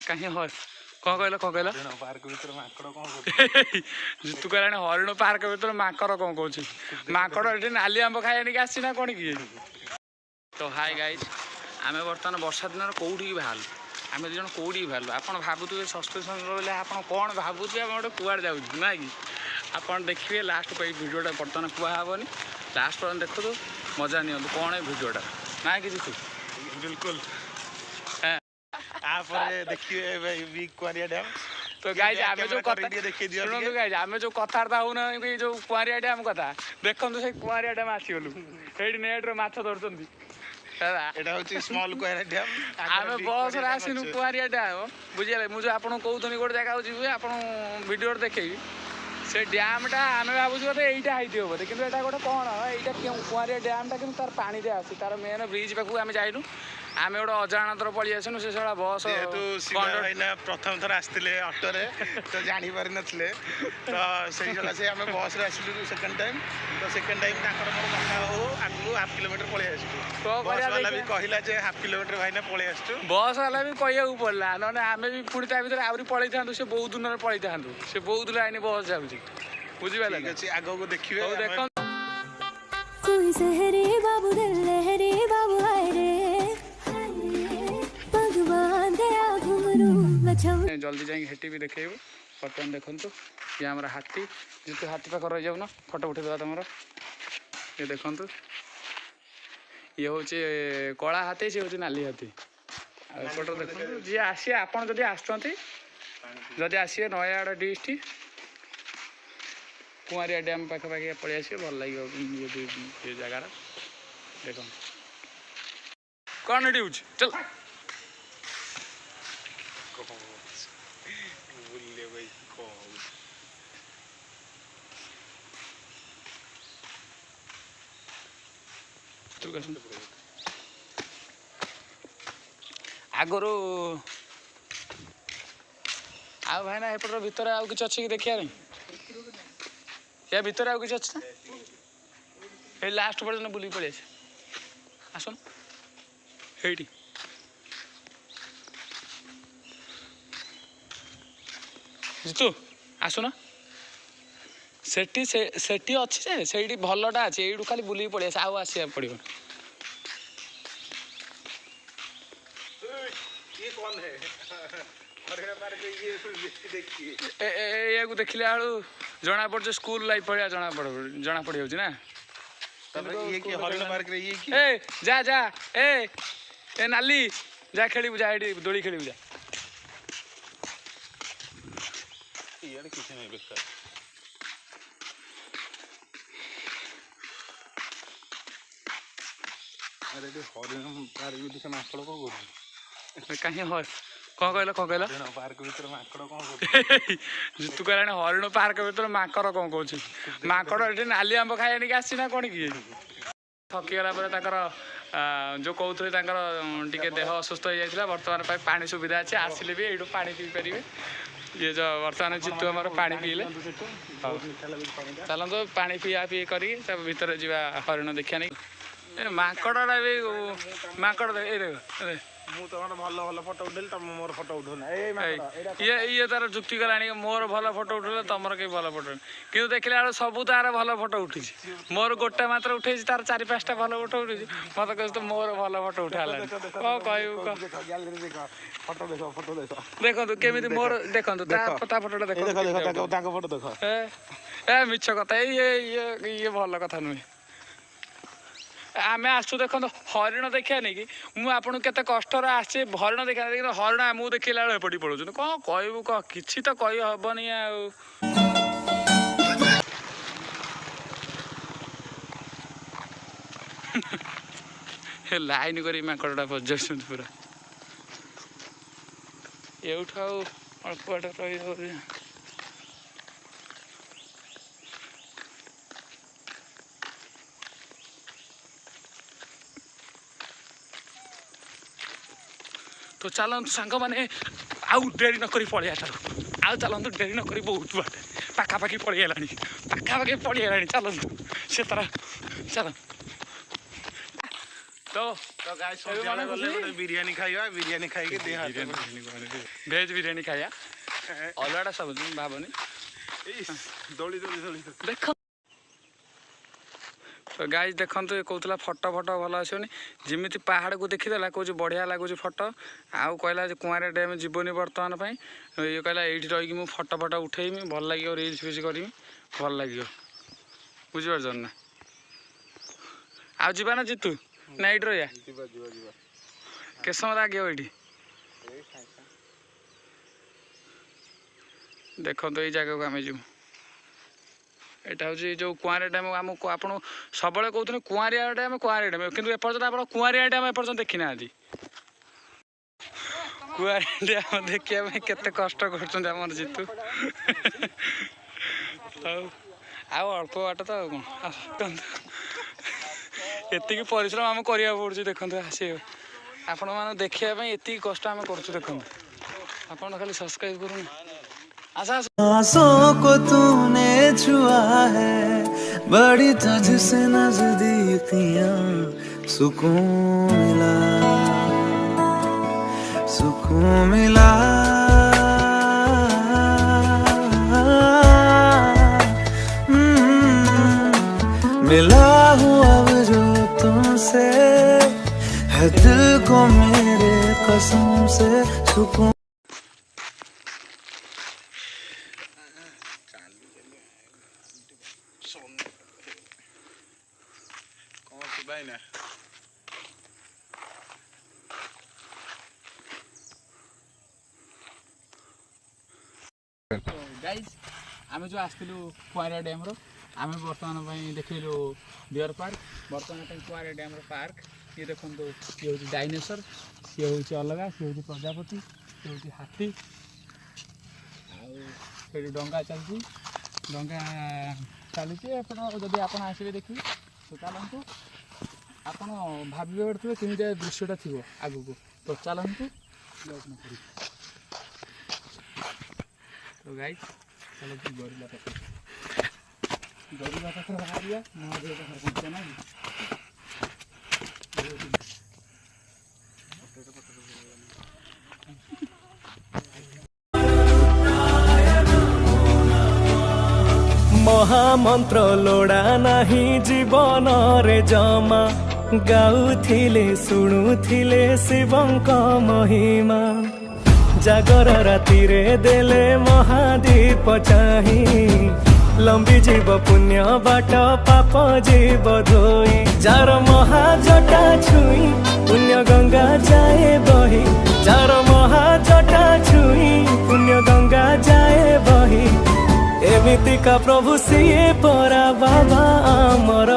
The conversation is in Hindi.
कहीं हर कौन कहल पार्क भीतर माकड़ कौन जितु कहलानी हरिण पार्क भीतर माकड़ कौन कौन माकड़ ये नाली आंब खाई आसी ना कौन कि तो हाय गाइज आम बर्तमान वर्षा दिन कौटी बाहर आम दुज कौटी बाहर आप भावुए सस्पेंशन बोले आप कौन भावुए आम गोटे कुआड़ जाऊँ ना कि आप देखिए लास्ट को भिडियोटा बर्तमान कुहबनी लास्ट पर्यटन देखो मजा नि कौन है भिडियोटा ना कि जीतू बिल्कुल तो गाइज आम जो शुणु गाइज आम जो कथबार्ता होना जो कुआरिया डैम कथा देखो से कुआरिया डैम आसीगलु ये नेट्रे माछ धरती आम बस आसनु कुआरिया डैम बुझे मुझे आपको कौन गोटे जगह जी आप भिडियो देखी से डैमटा आम भावुँ बोधे यहीटा होती बोधे कि गोटे कौन यहाँ कुआरिया डैमटा कि तार पानी आसी तार मेन ब्रिज पाखु आम जाइनु आम गोटे अजाणतर पलि आसनु से सारा बस प्रथम थर आसते अटोरे तो जापार ना तो से आम बस आसलु सेकेंड टाइम तो सेकेंड टाइम हो आगु हाफ किलोमीटर पलि आसू बस वाला भी कहला हाफ किलोमीटर भाई पलि आसू बस वाला भी कहू पड़ा ना आम भी पुणी ता भर आहरी पलि था से बहुत दिन पलि था से बहुत लाइन बस जाऊँ बुझिपारे आग को देखिए देख कोई सहरे बाबू लहरे बाबू हाय रे भगवान दया घुमरू जल्दी जाए हेटी भी देखेबू बर्तमान देखु ये आम हाथी जी हाथी पाख रही जाऊन फटो उठेदेवा तुम ये देखु ये हूँ कला हाथी सी हूँ नाली हाथी फोटो देखो जी आसी आप आसिए नयागढ़ डिस्ट्रिक्ट कुआरिया डैम पाखापाखि पलि आसिए भल लगे ये जगार देख कौन ड्यूज चल आगु आ भाई ना एपटर भितर आउ कि अच्छे कि देखिया नहीं या भितर आउ कि अच्छे ये लास्ट पर्यटन बुल पड़े आसन हेटी जीतू आसुना सेठी सेठी अच्छी जे से भलटा अच्छे यू खाली बुल पड़े आउ आसा पड़ो या देखिले आलू जना पड़े स्कूल लाइफ भाया जना पड़ जाऊँ ना ए जा जा ए नाली जा खेलू जा ये दोली खेलू जा कहीं हर कौन कहल पार्क भीतर माकड़ कौन जितु कहलानी हरिण पार्क भीतर माकड़ कौन कौन माकड़ ये नाली आंब खाई आसी ना कौन कि थकीगला जो कहते टे देह असुस्थ हो जाता बर्तमान पानी सुविधा अच्छे आसिले भी यू पा पी पारे ये जो बर्तमान जितु आम पा पीले चलते पा पिया पी कर भर जा हरिण देखा नहीं माकड़ा भी माकड़ तो भल भल फोटो उठेली तुम मोर फोटो उठौना ये तार जुक्ति गलानी मोर भल फोटो उठे तुम कहीं भल फोटो कि देखला सब तार भल फोटो उठी मोर गोटे मात्र उठे तार 4-5टा भल फोटो उठी मत कह तो मोर भल फोटो उठा कह देखो केमी मोर देखो फोटोटा देखो ए मिछ कथा ये भल कथा नुहे आम आसु देख हरिण देखा नहीं कि मुझे केते कष्ट आसे हरिण देखा नहीं हरिण आमको देखला एपटी पड़ो कौन कहू कह कि तो कही हेनी लाइन कर माकड़ा बजाऊँ पूरा एठू अल्प बाट रही तो चलतु सांग मैंने आउ डेरी नक पलि चल आउ चलतु डेरी नक बहुत बाट पाखापाखि पलि पाखापाखि पलि चलतु से तरह चल तो तो गाइस ସନ୍ଧ୍ୟାବେଳେ ଗଲେ ଗୋଟେ ବିରିୟାନୀ ଖାଇବା ବିରିୟାନୀ ଖାଇକି ଦେହ ହାତ ଭେଜ୍ ବିରିୟାନୀ ଖାଇବା ଅଲଗାଟା ସବୁ ଭାବନି ଦୋଳି ଦୋଳି ଦୋଳି ଦେଖ ତ ଗାଇଜ୍ ଦେଖନ୍ତୁ ଏ କହୁଥିଲା ଫଟୋ ଭଲ ଆସିବନି ଯେମିତି ପାହାଡ଼କୁ ଦେଖିଦେଲା କହୁଛି ବଢ଼ିଆ ଲାଗୁଛି ଫଟୋ ଆଉ କହିଲା ଯେ କୁଆଁରିଆ ଡ୍ୟାମ୍ ଯିବନି ବର୍ତ୍ତମାନ ପାଇଁ ଇଏ କହିଲା ଏଇଠି ରହିକି ମୁଁ ଫଟୋ ଉଠେଇମି ଭଲ ଲାଗିବ ରିଲ୍ସ ଫିଲ୍ସ କରିମି ଭଲ ଲାଗିବ ବୁଝିପାରୁଛନ୍ତି ନା ଆଉ ଯିବା ନା ଜିତୁ ନା ଏଇଠି ରହିବା କେତେ ସମୟ ଲାଗିବ ଏଇଠି ଦେଖନ୍ତୁ ଏଇ ଜାଗାକୁ ଆମେ ଯିବୁ ଏଇଟା ହେଉଛି ଯେଉଁ କୁଆଁରିଆ ଡ୍ୟାମ୍ ଆମକୁ ଆପଣ ସବୁବେଳେ କହୁଥିଲେ କୁଆଁରିଆ ଡ୍ୟାମ୍ କିନ୍ତୁ ଏପର୍ଯ୍ୟନ୍ତ ଆପଣ କୁଆଁରିଆ ଡ୍ୟାମ୍ ଏପର୍ଯ୍ୟନ୍ତ ଦେଖିନାହାନ୍ତି କୁଆଁରିଆ ଡ୍ୟାମ୍ ଦେଖିବା ପାଇଁ କେତେ କଷ୍ଟ କରୁଛନ୍ତି ଆମର ଜିତୁ ଆଉ ଅଳ୍ପ ବାଟ ତ ଆଉ କ'ଣ ଏତିକି ପରିଶ୍ରମ ଆମେ କରିବାକୁ ପଡ଼ୁଛି ଦେଖନ୍ତୁ ଆସିବେ ଆପଣମାନେ ଦେଖିବା ପାଇଁ ଏତିକି କଷ୍ଟ ଆମେ କରୁଛୁ ଦେଖନ୍ତୁ ଆପଣ ଖାଲି ସବସ୍କ୍ରାଇବ୍ କରୁନି सांसों को तूने छुआ है बड़ी तुझसे नजदीकियां सुकून मिला मिला हूँ अब जो तुमसे है दिल को मेरे कसम से सुकून गाइज आम जो आसलु कुआंरिया डैम आम बर्तमान देखलु डियर पार्क बर्तमान कुआंरिया डैम पार्क ये देखो ये हूँ डायनासोर सी हूँ अलग सी हूँ प्रजापति सी हूँ हाथी आउ डंगा चलती डंगा चली जदि आप आसवे देखिए तो चलतु आपड़ भावे पड़े केमी दृश्यटा थी आगू तो चलतु तो गाइस चलो गोरिल्ला पाखे बाहर ना महामंत्र लोड़ा नहीं जीवन रे जमा गाउथिले शुणुथिले शिवंक महिमा जागर राति रे देले महादीप चाही लंबी जीव पुण्य बाट पाप जीव धोई जार महाजटा छुई पुण्य गंगा जाए बही जार महाजटा छुई पुण्य गंगा जाए बही एमितिका प्रभु सिए परा बाबा आमर